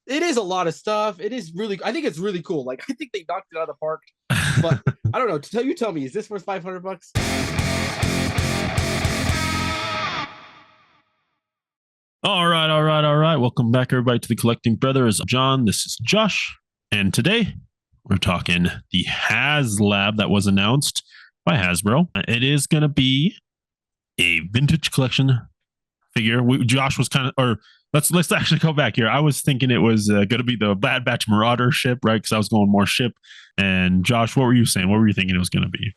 It is a lot of stuff. It is really. I think it's really cool. Like I think they knocked it out of the park. But I don't know. Tell me, is this worth $500? All right. Welcome back, everybody, to the Collecting Brothers. John, this is Josh, and today we're talking the HasLab that was announced by Hasbro. It is going to be a vintage collection figure. Josh was kind of, or let's actually go back here. I was thinking it was going to be the Bad Batch Marauder ship, right? Because I was going more ship. And Josh, what were you saying? What were you thinking it was going to be?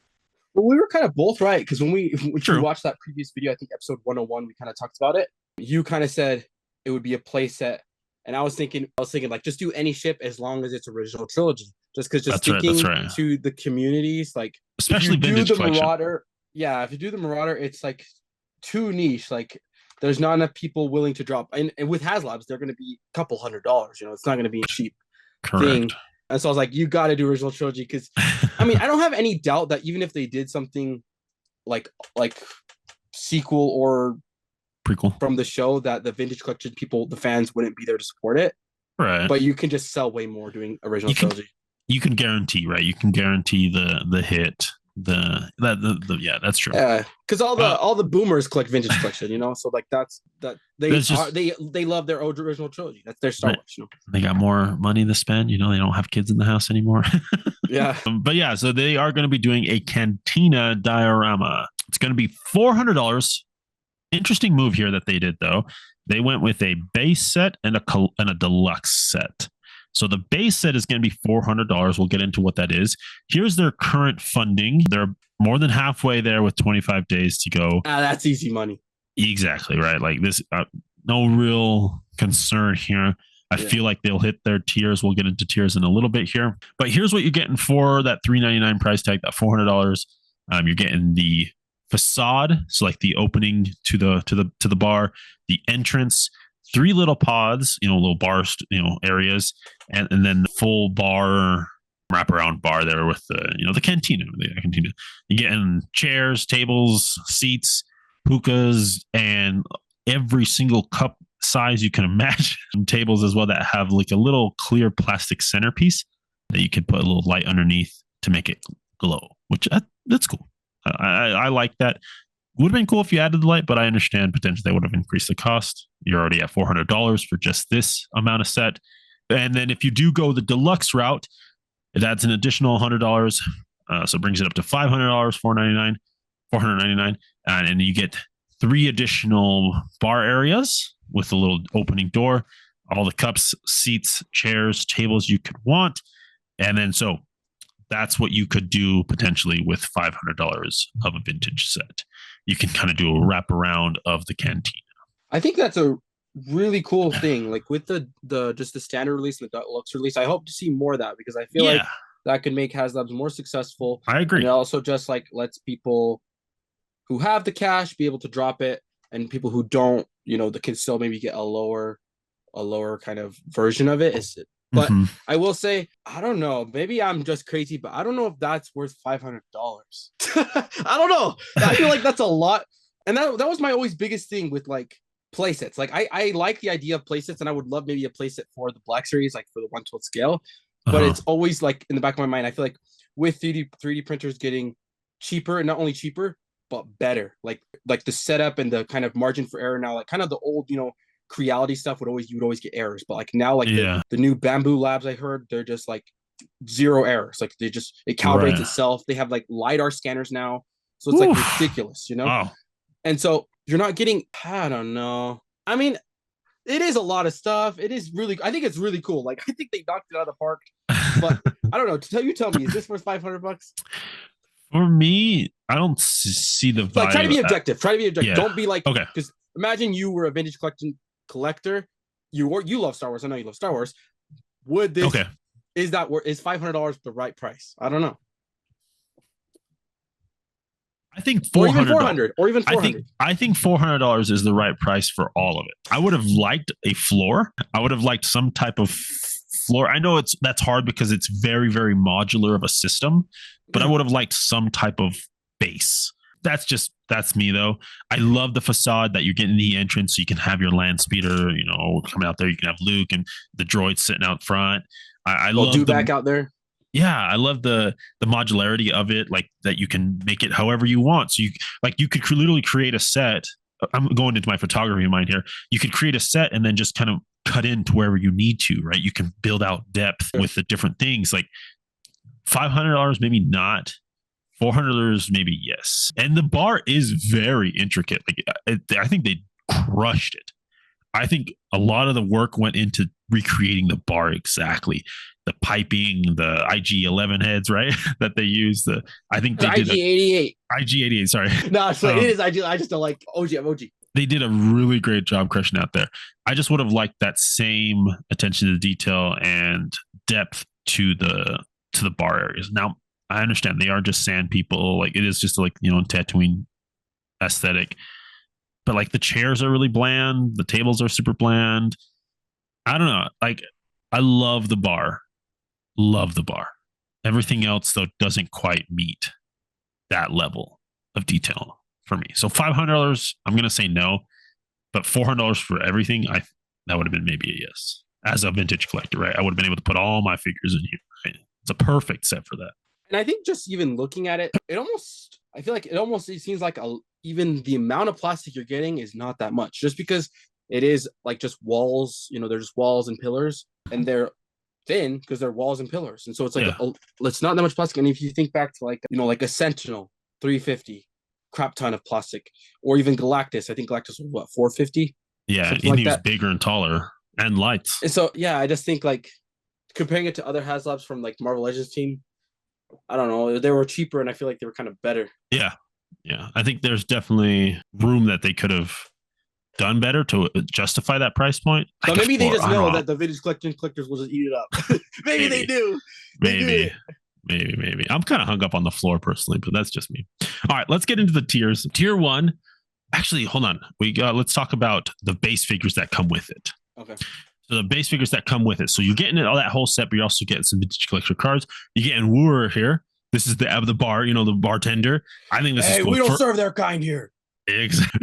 Well, we were kind of both right because if you True. watched that previous video, I think episode 101, we kind of talked about it. You kind of said it would be a play set, and I was thinking like just do any ship as long as it's original trilogy. Just because That's right. to the communities, like Especially if you do vintage the collection. Marauder, yeah, if you do the Marauder, it's like too niche. Like there's not enough people willing to drop, and with HasLabs, they're going to be a couple $100. It's not going to be a cheap thing. Correct. And so I was like, you got to do original trilogy because, I mean, I don't have any doubt that even if they did something like sequel or Prequel. from the show, that the vintage collection people, the fans, wouldn't be there to support it. Right. But you can just sell way more doing original trilogy. You can guarantee, right? You can guarantee the hit. Yeah, that's true. Yeah, because all the boomers collect vintage collection, so like they love their old original trilogy. That's their Star Wars. They got more money to spend. They don't have kids in the house anymore. Yeah. But yeah, so they are going to be doing a Cantina diorama. It's going to be $400. Interesting move here that they did, though. They went with a base set and a deluxe set. So the base set is going to be $400. We'll get into what that is. Here's their current funding. They're more than halfway there with 25 days to go. That's easy money. Exactly, right? Like this, no real concern here. I feel like they'll hit their tiers. We'll get into tiers in a little bit here. But here's what you're getting for that $399 price tag, that $400. You're getting the facade, so like the opening to the bar, the entrance, 3 little pods, little bars, areas, and then the full bar wraparound bar there with the cantina. You're getting chairs, tables, seats, hookahs, and every single cup size you can imagine. Tables as well that have like a little clear plastic centerpiece that you could put a little light underneath to make it glow, which that's cool. I like that. Would have been cool if you added the light, but I understand potentially they would have increased the cost. You're already at $400 for just this amount of set. And then if you do go the deluxe route, it adds an additional $100. So it brings it up to $500, $499. And you get 3 additional bar areas with a little opening door, all the cups, seats, chairs, tables you could want. And then so that's what you could do potentially with $500 of a vintage set. You can kind of do a wraparound of the cantina. I think that's a really cool thing. Like with the just the standard release and the deluxe release, I hope to see more of that because I feel like that could make HasLabs more successful. I agree. And it also just like lets people who have the cash be able to drop it, and people who don't, they can still maybe get a lower kind of version of it. But I will say, I don't know. Maybe I'm just crazy, but I don't know if that's worth $500. I don't know. I feel like that's a lot. And that was my always biggest thing with like play sets. Like I like the idea of play sets, and I would love maybe a play set for the Black Series, like for the 1/12 scale. But it's always like in the back of my mind, I feel like with 3D printers getting cheaper, and not only cheaper, but better. Like the setup and the kind of margin for error now, like kind of the old, Creality stuff you would always get errors, but like now, like the new Bamboo Labs, I heard they're just like 0 errors. Like it calibrates itself. They have like LiDAR scanners now, so it's like ridiculous, Wow. And so you're not getting, I don't know. I mean, it is a lot of stuff. I think it's really cool. Like I think they knocked it out of the park, but I don't know. Tell me, is this worth $500? For me, I don't see the vibe. Like try to be objective. Yeah. Don't be like, okay. Because imagine you were a vintage collector, you love Star Wars. I know you love Star Wars. Is $500 the right price? I don't know. I think $400 or even $400. I think $400 is the right price for all of it. I would have liked a floor. I would have liked some type of floor. I know that's hard because it's very, very modular of a system, but I would have liked some type of base. That's me though. I love the facade that you're getting the entrance, so you can have your land speeder, coming out there. You can have Luke and the droids sitting out front. I love back out there. Yeah, I love the modularity of it, like that you can make it however you want. So you could literally create a set. I'm going into my photography mind here. You could create a set and then just kind of cut into wherever you need to, right? You can build out depth with the different things. Like $500, maybe not. $400, maybe yes. And the bar is very intricate. Like I think they crushed it. I think a lot of the work went into recreating the bar exactly. The piping, the IG-11 heads, right? That they use. I think they did IG-88. IG-88, sorry. No, so it is IG. I just don't like OG. I'm OG. They did a really great job crushing out there. I just would have liked that same attention to detail and depth to the bar areas. Now, I understand they are just sand people. Like it is just like, Tatooine aesthetic. But like the chairs are really bland. The tables are super bland. I don't know. Like I love the bar. Love the bar. Everything else though doesn't quite meet that level of detail for me. So $500, I'm gonna say no, but $400 for everything, that would have been maybe a yes. As a vintage collector, right? I would have been able to put all my figures in here. Right? It's a perfect set for that. And I think just even looking at it, I feel like it seems like even the amount of plastic you're getting is not that much, just because it is like just walls. They're just walls and pillars, and they're thin because they're walls and pillars, and so it's like it's not that much plastic. And if you think back to like a Sentinel 350, crap ton of plastic, or even Galactus, I think Galactus was what 450. Yeah, and he was bigger and taller and lights. And so I just think like comparing it to other HasLabs from like Marvel Legends team, I don't know, they were cheaper, and I feel like they were kind of better. Yeah. I think there's definitely room that they could have done better to justify that price point. But maybe they just know that the vintage collectors will just eat it up. maybe they do. Maybe. I'm kind of hung up on the floor personally, but that's just me. All right, let's get into the tiers. Tier 1. Actually, hold on. Let's talk about the base figures that come with it. Okay. So the base figures that come with it. So you're getting all that whole set, but you're also getting some vintage collector cards. You're getting Wooer here. This is the bar, the bartender. I think this is cool. We don't serve their kind here.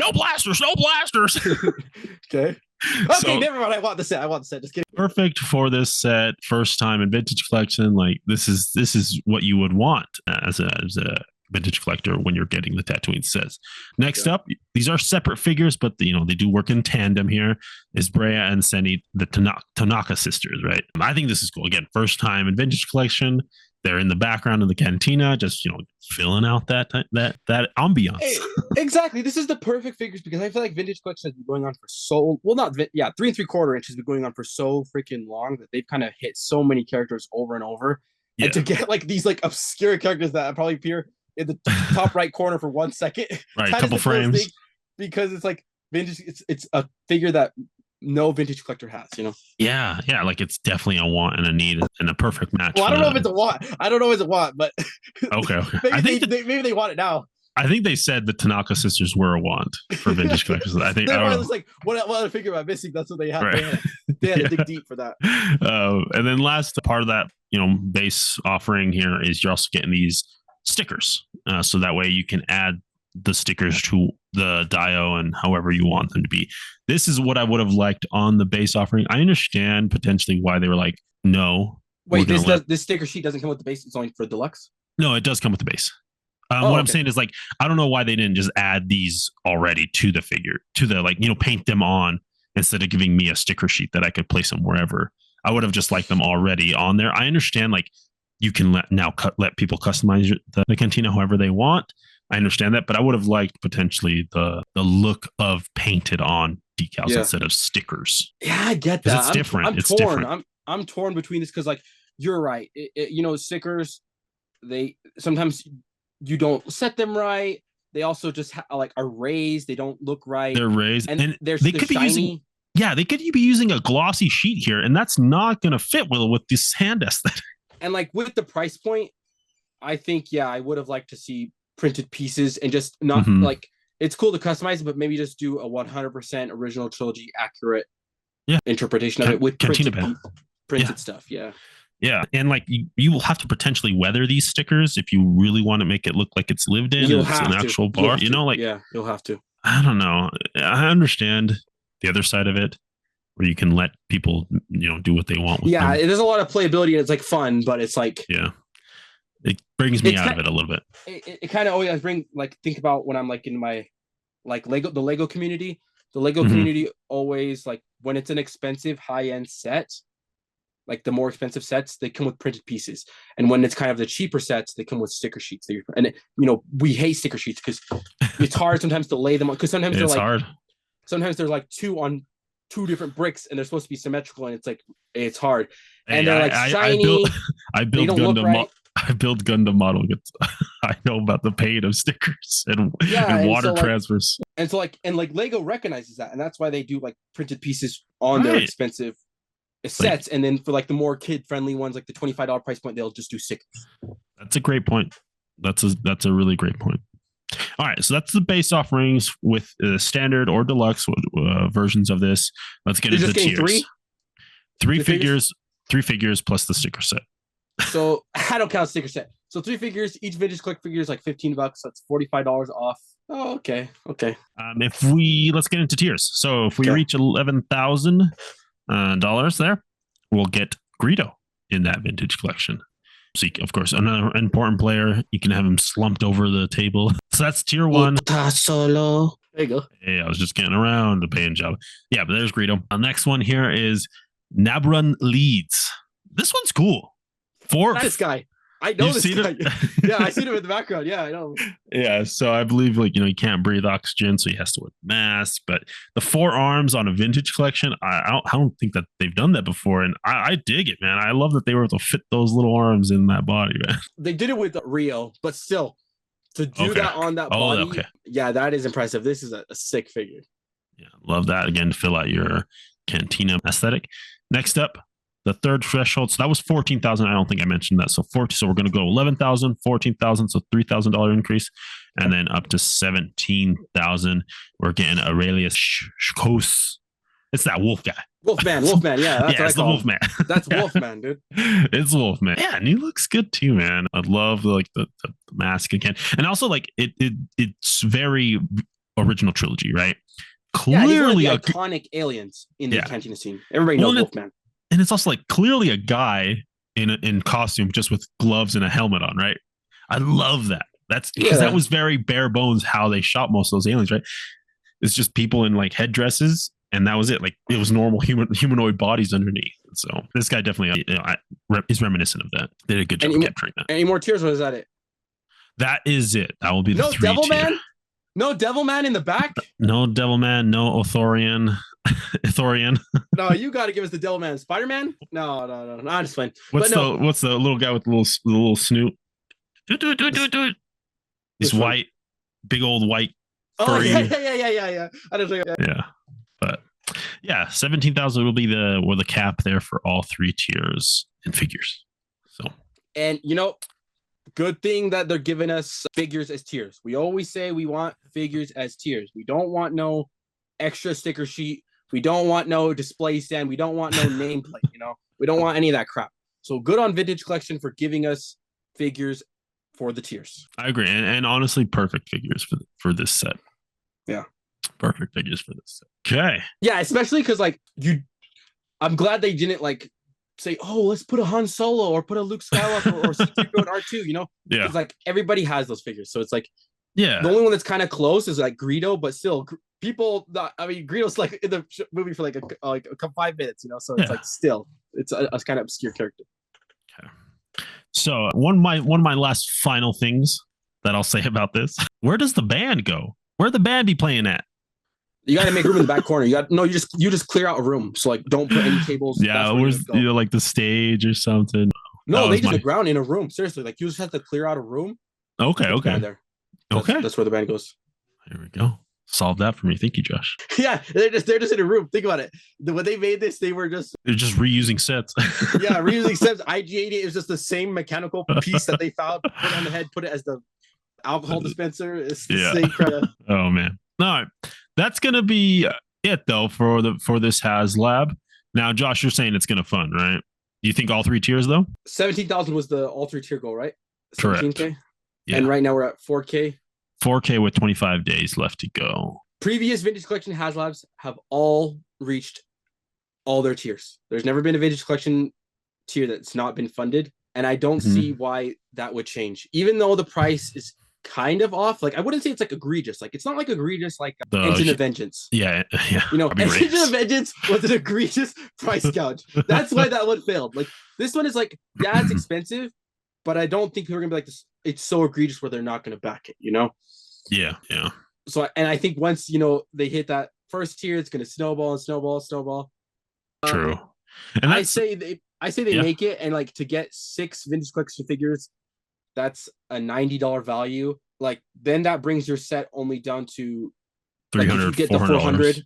No blasters. Okay. So, never mind. I want the set. Just kidding. Perfect for this set. First time in vintage collection. Like this is what you would want as a vintage collector when you're getting the Tatooine sets. Next up, these are separate figures, but they do work in tandem. Here is Brea and Seni, the Tanaka sisters, right? I think this is cool. Again, first time in vintage collection. They're in the background of the cantina, just filling out that ambiance. Exactly. This is the perfect figures because I feel like vintage collection has been going on for 3 3/4 inches has been going on for so freaking long that they've kind of hit so many characters over and over. Yeah. And to get like these like obscure characters that probably appear in the top right corner for 1 second, right? A couple frames, because it's like vintage. It's a figure that no vintage collector has, Yeah, like it's definitely a want and a need and a perfect match. Well, I don't know if it's a want. I don't know if it's a want, but okay. maybe they want it now. I think they said the Tanaka sisters were a want for vintage collectors. I think it's like what other figure am I missing? That's what they had. Right. They had to dig deep for that. And then last part of that, base offering here is you're also getting these stickers, so that way you can add the stickers to the Dio and however you want them to be. This is what I would have liked on the base offering. I understand potentially why they were like, no. Wait, this sticker sheet doesn't come with the base. It's only for deluxe? No, it does come with the base. I'm saying is like, I don't know why they didn't just add these already to the figure, to the paint them on instead of giving me a sticker sheet that I could place them wherever. I would have just liked them already on there. I understand like you can let people customize the cantina however they want. I understand that, but I would have liked potentially the look of painted on decals instead of stickers. Yeah, I get that. It's different. I'm torn. Different. I'm torn between this because, like, you're right. Stickers, they sometimes you don't set them right. They also just are raised. They don't look right. They're raised, and they could shiny. Be using. Yeah, they could be using a glossy sheet here, and that's not going to fit well with this hand aesthetic. And like with the price point, I think I would have liked to see printed pieces and just not like it's cool to customize it, but maybe just do a 100% original trilogy accurate interpretation of it with printed stuff. Yeah. Yeah, and like you will have to potentially weather these stickers if you really want to make it look like it's lived in. You'll It's an have to. actual You'll bar. have You to. know, like Yeah, you'll have to. I don't know. I understand the other side of it, where you can let people, do what they want with Yeah, them. there's a lot of playability and it's like fun, but it's like Yeah, it brings me out of it a little bit. It kind of always think about when I'm like in my like the Lego community. The Lego community always, like, when it's an expensive high-end set, like the more expensive sets, they come with printed pieces. And when it's kind of the cheaper sets, they come with sticker sheets. We hate sticker sheets because it's hard sometimes to lay them on, because sometimes they're like hard. Sometimes they're like two on two different bricks and they're supposed to be symmetrical, and it's like it's hard. Hey, and they're like shiny. I build Gundam. I build Gundam model. I know about the pain of stickers and water transfers. And Lego recognizes that, and that's why they do like printed pieces on their expensive sets, and then for like the more kid-friendly ones, like the $25 price point, they'll just do stickers. That's a great point. That's a really great point. All right, so that's the base offerings with standard or deluxe versions of this. Let's get into the tiers. Three figures plus the sticker set. So I don't count sticker set. So 3 figures, each vintage collect figure is like $15. That's $45 off. Oh, okay. Let's get into tiers. So if we reach $11,000 there, we'll get Greedo in that vintage collection. So of course, another important player, you can have him slumped over the table. So that's tier 1. Solo. There you go. Hey, I was just getting around to paying job. Yeah, but there's Greedo. The next one here is Nabrun Leeds. This one's cool. This guy. I know this guy. Yeah, I see him in the background. Yeah, I know. Yeah, so I believe he can't breathe oxygen, so he has to wear a mask. But the 4 arms on a vintage collection, I don't think that they've done that before, and I dig it, man. I love that they were able to fit those little arms in that body, man. They did it with Rio, but still, to do that on that body, yeah, that is impressive. This is a sick figure. Yeah, love that. Again, to fill out your Cantina aesthetic. Next up, the third threshold. So that was 14,000. I don't think I mentioned that. So we're going to go 11,000, 14,000. So $3,000 increase. And then up to 17,000. We're getting Aurelius Schkos. It's that wolf guy. Wolfman. Yeah. That's it's the Wolfman. That's Wolfman, dude. It's Wolfman. Yeah. And he looks good too, man. I love the mask again. And also it's very original trilogy, right? Clearly he's one of the iconic aliens in the Cantina scene. Everybody knows Wolfman. And it's also clearly a guy in costume, just with gloves and a helmet on, right? I love that. That's because that was very bare bones how they shot most of those aliens, right? It's just people in headdresses, and that was it. It was normal humanoid bodies underneath. So this guy definitely is reminiscent of that. They did a good job capturing that. Any more tiers, or is that it? That is it. That will be the 3 Devil tier. Man? No Devil Man in the back? No Devil Man, no Ithorian. No, you got to give us the Devil Man. Spider-Man? No. I'm just playing. What's the little guy with the little snoot? Do it. He's white, big old white. Furry. Oh yeah. I don't think. Yeah, but yeah, 17,000 will be the cap there for all 3 tiers and figures. So, and good thing that they're giving us figures as tiers. We always say we want figures as tiers. We don't want no extra sticker sheet. We don't want no display stand. We don't want no nameplate. We don't want any of that crap. So good on Vintage Collection for giving us figures for the tiers. I agree, and honestly, perfect figures for this set. Yeah, perfect figures for this set. Okay. Yeah, especially because I'm glad they didn't say, oh, let's put a Han Solo or put a Luke Skywalker or C-3PO and R2, Yeah. It's everybody has those figures. So it's yeah. The only one that's kind of close is Greedo, but still Greedo's in the movie for a 5 minutes, so it's still, it's a kind of obscure character. Okay. So one of my last final things that I'll say about this, where does the band go? Where the band be playing at? You got to make room in the back corner. You just clear out a room. So don't put any tables. Yeah, where's the stage or something? No, they just the ground in a room. Seriously, you just have to clear out a room. Okay. There. That's where the band goes. There we go. Solve that for me. Thank you, Josh. Yeah, they're just in a room. Think about it. When they made this, they're just reusing sets. Yeah, reusing sets. IG-88 is just the same mechanical piece that they found, put on the head, put it as the alcohol dispenser. It's the same kind of. Oh man. All right. That's gonna be it though for this HasLab. Now, Josh, you're saying it's gonna fun, right? You think all 3 tiers though? 17,000 was the all 3 tier goal, right? Correct. 17K. Yeah. And right now we're at 4K. 4K with 25 days left to go. Previous vintage collection HasLabs have all reached all their tiers. There's never been a vintage collection tier that's not been funded, and I don't see why that would change. Even though the price is kind of off, like I wouldn't say it's like egregious. Like it's not like egregious like Engine of Vengeance. Yeah. You know, Engine of Vengeance was an egregious price gouge. That's why that one failed. Like this one is like, yeah, it's expensive, but I don't think people are gonna be like this. It's so egregious where they're not gonna back it. You know? Yeah. So, and I think once they hit that first tier, it's gonna snowball and snowball. True. And I say they make it, and like to get 6 vintage collection figures, that's a $90 value. Like then that brings your set only down to $300. Like, if you get the 400,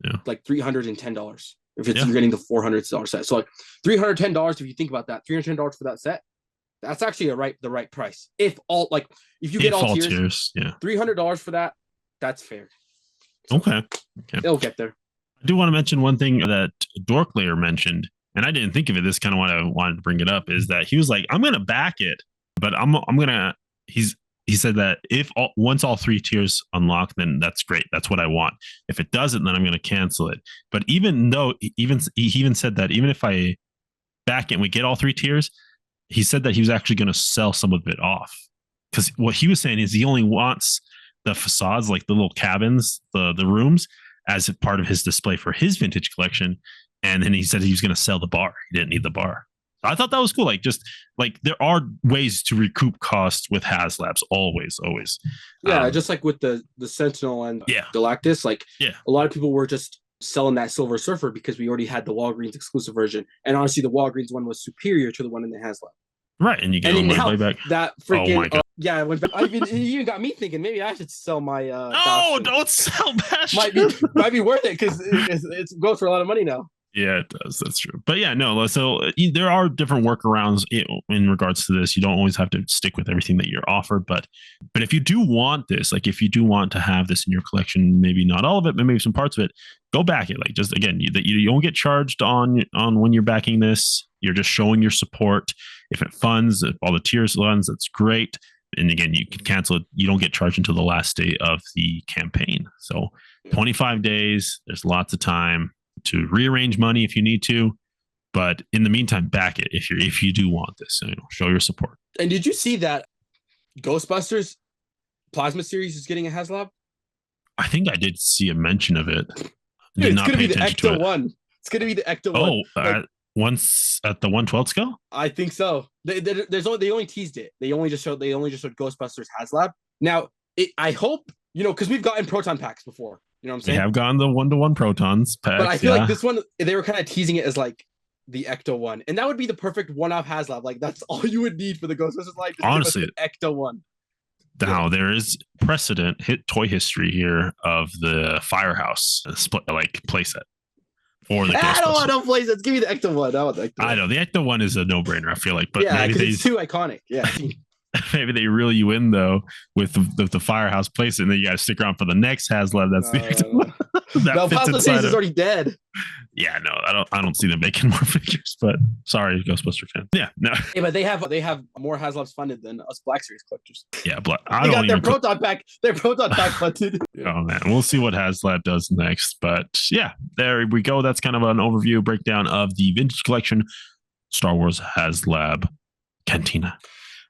yeah, like $310. If it's you're getting the $400 set, so like $310. If you think about that, $310 for that set, that's actually the right price. If you get all tiers, yeah, $300 for that, that's fair. So okay, they'll get there. I do want to mention one thing that Dorklayer mentioned, and I didn't think of it. This kind of what I wanted to bring it up is that he was like, "I'm going to back it, but I'm gonna." He said that once all 3 tiers unlock, then that's great. That's what I want. If it doesn't, then I'm going to cancel it. But even though he even said that even if I back it and we get all 3 tiers, he said that he was actually going to sell some of it off, because what he was saying is he only wants the facades, like the little cabins, the rooms, as a part of his display for his vintage collection. And then he said he was going to sell the bar. He didn't need the bar. I thought that was cool. Like, just like there are ways to recoup costs with HasLabs. Always. Yeah, just like with the Sentinel and Galactus. Like, a lot of people were just selling that Silver Surfer because we already had the Walgreens exclusive version, and honestly, the Walgreens one was superior to the one in the HasLab. Right, and you get money back. That freaking I went back. It even got me thinking maybe I should sell my. No, don't sell Bash. Might be worth it because it goes for a lot of money now. Yeah, it does. That's true. But yeah, no. So there are different workarounds in regards to this. You don't always have to stick with everything that you're offered. But if you do want this, like if you do want to have this in your collection, maybe not all of it, but maybe some parts of it, go back it. Like just again, you don't get charged on when you're backing this. You're just showing your support. If it funds, if all the tiers funds, that's great. And again, you can cancel it. You don't get charged until the last day of the campaign. So 25 days. There's lots of time to rearrange money if you need to, but in the meantime, back it if you do want this. So, show your support. And did you see that Ghostbusters Plasma series is getting a HasLab? I think I did see a mention of it. Dude, it's going to be the Ecto one. It's going to be the Ecto one. Oh, once at the 1/12 scale? I think so. They only teased it. They only just showed Ghostbusters HasLab. Now, I hope because we've gotten proton packs before. You know what I'm saying? They have gotten the 1-to-1 protons packs. But I feel like this one, they were kind of teasing it as like the Ecto one. And that would be the perfect one-off HasLab. Like that's all you would need for the Ghostbusters line. Honestly, Ecto one. Now there is precedent toy history here of the Firehouse playset for the Ghostbusters. I don't want no playsets. Give me the Ecto one. I know the Ecto one is a no-brainer. I feel like, but yeah, because it's too iconic. Yeah. Maybe they reel you in though with the Firehouse place, and then you got to stick around for the next HasLab. That's that Plasma series is already dead. Yeah, no, I don't see them making more figures. But sorry, Ghostbuster fan. Yeah, no. Yeah, but they have more HasLabs funded than us Black Series collectors. Yeah, I got their proton pack. Their proton pack funded. Oh man, we'll see what HasLab does next. But yeah, there we go. That's kind of an overview breakdown of the vintage collection Star Wars HasLab Cantina.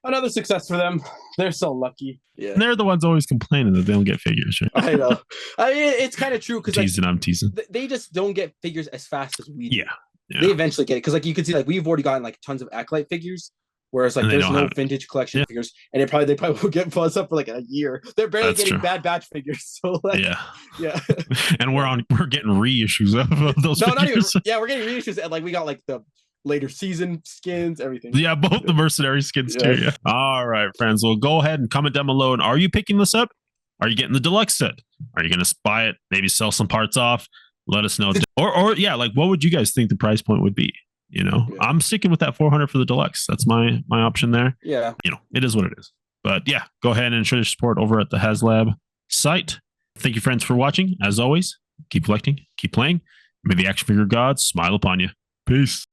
Another success for them. They're so lucky. Yeah, and they're the ones always complaining that they don't get figures. Right? I know. I mean, it's kind of true because I'm teasing. They just don't get figures as fast as we do. Yeah. They eventually get it because, you can see, we've already gotten tons of Acolyte figures, whereas there's no vintage collection figures, and they probably will get buzzed up for a year. They're barely getting Bad Batch figures. So yeah. And we're getting reissues of those. No, figures. Not even. Yeah, we're getting reissues, and we got the later season skins, everything. Yeah, both the mercenary skins too. Yeah. All right, friends. Well, go ahead and comment down below. And are you picking this up? Are you getting the deluxe set? Are you going to buy it? Maybe sell some parts off? Let us know. Or what would you guys think the price point would be? I'm sticking with that 400 for the deluxe. That's my option there. Yeah. It is what it is. But yeah, go ahead and show your support over at the HasLab site. Thank you, friends, for watching. As always, keep collecting, keep playing. May the action figure gods smile upon you. Peace.